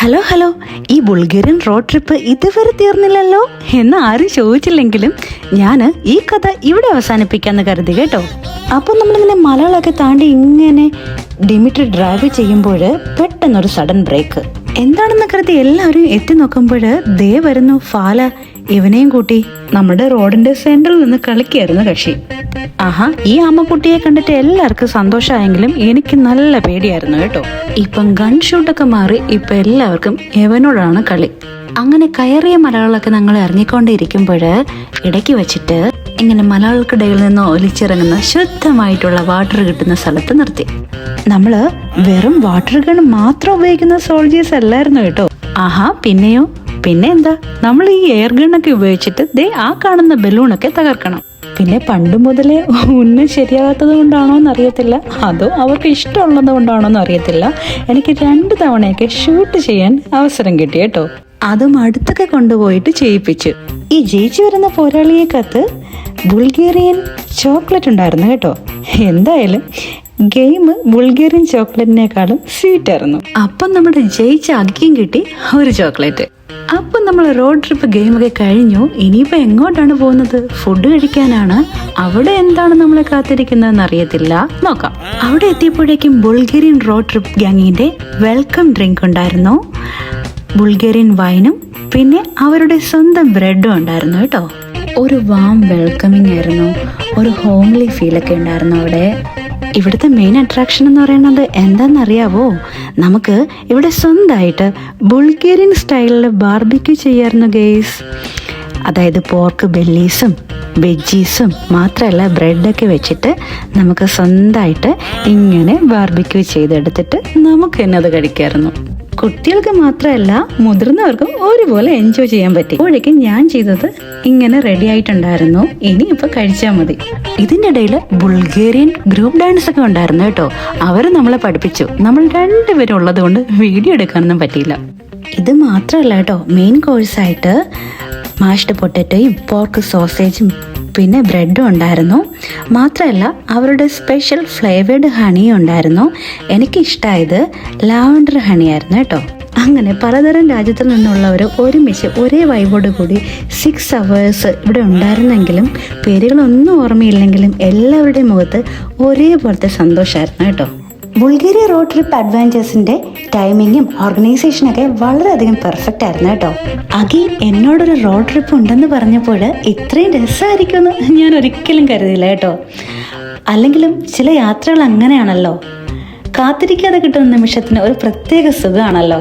Hello hello, ഈ ബുൾഗേറിയൻ road trip ഇതുവരെ തീർന്നില്ലല്ലോ എന്ന് ആരും ചോദിച്ചില്ലെങ്കിലും ഞാൻ ഈ കഥ ഇവിടെ അവസാനിപ്പിക്കാന്ന് കരുതി കേട്ടോ. അപ്പോൾ നമ്മളിങ്ങനെ മലകളൊക്കെ താണ്ടി ഇങ്ങനെ ഡിമിട്രി ഡ്രൈവ് ചെയ്യുമ്പോൾ പെട്ടെന്നൊരു സഡൻ ബ്രേക്ക്. എന്താണെന്ന് കരുതി എല്ലാവരും എത്തി നോക്കുമ്പോൾ ദേ വരുന്നു ഫാല. ഇവനെയും കൂട്ടി നമ്മുടെ റോഡിന്റെ സെന്ററിൽ നിന്ന് കളിക്കായിരുന്നു കക്ഷി. ആഹാ, ഈ ആമക്കുട്ടിയെ കണ്ടിട്ട് എല്ലാവർക്കും സന്തോഷമായെങ്കിലും എനിക്ക് നല്ല പേടിയായിരുന്നു കേട്ടോ. ഇപ്പം ഗൺ ഷൂട്ടൊക്കെ മാറി ഇപ്പൊ എല്ലാവർക്കും എവനോടാണ് കളി. അങ്ങനെ കയറിയ മലകളൊക്കെ ഞങ്ങൾ ഇറങ്ങിക്കൊണ്ടിരിക്കുമ്പോൾ ഇടയ്ക്ക് വെച്ചിട്ട് ഇങ്ങനെ മലകൾക്കിടയിൽ നിന്ന് ഒലിച്ചിറങ്ങുന്ന ശുദ്ധമായിട്ടുള്ള വാട്ടർ കിട്ടുന്ന സ്ഥലത്ത് നിർത്തി. നമ്മള് വെറും വാട്ടർ ഗൺ മാത്രം ഉപയോഗിക്കുന്ന സോൾജേഴ്സ് അല്ലായിരുന്നു കേട്ടോ. ആഹാ, പിന്നെയോ, പിന്നെ എന്താ, നമ്മൾ ഈ എയർ ഗണ്ണൊക്കെ ഉപയോഗിച്ചിട്ട് ദേ ആ കാണുന്ന ബലൂണൊക്കെ തകർക്കണം. പിന്നെ പണ്ട് മുതലേ ഉന്നം ശരിയാകാത്തത് കൊണ്ടാണോ എന്നറിയത്തില്ല, അതോ അവർക്ക് ഇഷ്ടമുള്ളത് കൊണ്ടാണോ എന്നറിയത്തില്ല, എനിക്ക് 2 തവണയൊക്കെ ഷൂട്ട് ചെയ്യാൻ അവസരം കിട്ടി കേട്ടോ. അതും അടുത്തൊക്കെ കൊണ്ടുപോയിട്ട് ചെയ്യിപ്പിച്ചു. ഈ ജയിച്ചു വരുന്ന പോരാളിയെ കത്ത് ബുൾഗേറിയൻ ചോക്ലേറ്റ് ഉണ്ടായിരുന്നു കേട്ടോ. എന്തായാലും ഗെയിം ബുൾഗേറിയൻ ചോക്ലേറ്റിനേക്കാളും സ്വീറ്റ് ആയിരുന്നു. അപ്പം നമ്മുടെ ജയിച്ച അഗ്ഗിയും കിട്ടി ഒരു ചോക്ലേറ്റ്. അപ്പം നമ്മൾ റോഡ് ട്രിപ്പ് ഗെയിമൊക്കെ കഴിഞ്ഞു. ഇനിയിപ്പോൾ എങ്ങോട്ടാണ് പോകുന്നത്? ഫുഡ് കഴിക്കാനാണ്. അവിടെ എന്താണ് നമ്മളെ കാത്തിരിക്കുന്നതെന്ന് അറിയത്തില്ല, നോക്കാം. അവിടെ എത്തിയപ്പോഴേക്കും ബുൾഗേറിയൻ റോഡ് ട്രിപ്പ് ഗാങ്ങിന്റെ വെൽക്കം ഡ്രിങ്ക് ഉണ്ടായിരുന്നു. ബുൾഗേറിയൻ വൈനും പിന്നെ അവരുടെ സ്വന്തം ബ്രെഡും ഉണ്ടായിരുന്നു കേട്ടോ. ഒരു വാം വെൽക്കമിങ് ആയിരുന്നു, ഒരു ഹോംലി ഫീലൊക്കെ ഉണ്ടായിരുന്നു അവിടെ. ഇവിടുത്തെ മെയിൻ അട്രാക്ഷൻ എന്ന് പറയുന്നത് എന്താണെന്നറിയാവോ? നമുക്ക് ഇവിടെ സ്വന്തമായിട്ട് ബുൾഗേറിയൻ സ്റ്റൈലിൽ ബാർബിക്യൂ ചെയ്യായിരുന്നു ഗെയ്സ്. അതായത് പോർക്ക് ബെല്ലീസും വെജീസും മാത്രമല്ല ബ്രെഡൊക്കെ വെച്ചിട്ട് നമുക്ക് സ്വന്തമായിട്ട് ഇങ്ങനെ ബാർബിക്യൂ ചെയ്തെടുത്തിട്ട് നമുക്ക് തന്നെ അത് കഴിക്കായിരുന്നു. കുട്ടികൾക്ക് മാത്രമല്ല മുതിർന്നവർക്കും ഒരുപോലെ എൻജോയ് ചെയ്യാൻ പറ്റി. അപ്പോഴേക്കും ഞാൻ ചെയ്തത് ഇങ്ങനെ റെഡി ആയിട്ടുണ്ടായിരുന്നു. ഇനിയിപ്പോൾ കഴിച്ചാൽ മതി. ഇതിൻ്റെ ഇടയിൽ ബുൾഗേറിയൻ ഗ്രൂപ്പ് ഡാൻസ് ഒക്കെ ഉണ്ടായിരുന്നു കേട്ടോ. അവർ നമ്മളെ പഠിപ്പിച്ചു. നമ്മൾ 2 പേരും ഉള്ളത് കൊണ്ട് വീഡിയോ എടുക്കാനൊന്നും പറ്റിയില്ല. ഇത് മാത്രമല്ല കേട്ടോ, മെയിൻ കോഴ്സായിട്ട് മാഷ്ഡ് പൊട്ടറ്റോയും പോർക്ക് സോസേജും പിന്നെ ബ്രെഡും ഉണ്ടായിരുന്നു. മാത്രമല്ല അവരുടെ സ്പെഷ്യൽ ഫ്ലേവേർഡ് ഹണിയും ഉണ്ടായിരുന്നു. എനിക്കിഷ്ടമായത് ലാവൻഡർ ഹണിയായിരുന്നു കേട്ടോ. അങ്ങനെ പലതരം രാജ്യത്തിൽ നിന്നുള്ളവർ ഒരുമിച്ച് ഒരേ വൈബോട് കൂടി 6 hours ഇവിടെ ഉണ്ടായിരുന്നെങ്കിലും പേരുകളൊന്നും ഓർമ്മയില്ലെങ്കിലും എല്ലാവരുടെയും മുഖത്ത് ഒരേപോലത്തെ സന്തോഷമായിരുന്നു കേട്ടോ. ബുൾഗേറിയ റോഡ് ട്രിപ്പ് അഡ്വഞ്ചേഴ്സിന്റെ ടൈമിങ്ങും ഓർഗനൈസേഷനൊക്കെ വളരെയധികം പെർഫെക്റ്റ് ആയിരുന്നു കേട്ടോ. അഗി എന്നോടൊരു റോഡ് ട്രിപ്പ് ഉണ്ടെന്ന് പറഞ്ഞപ്പോൾ ഇത്രയും രസമായിരിക്കുമെന്ന് ഞാൻ ഒരിക്കലും കരുതിയില്ല കേട്ടോ. അല്ലെങ്കിലും ചില യാത്രകൾ അങ്ങനെയാണല്ലോ, കാത്തിരിക്കാതെ കിട്ടുന്ന നിമിഷത്തിന് ഒരു പ്രത്യേക സുഖമാണല്ലോ.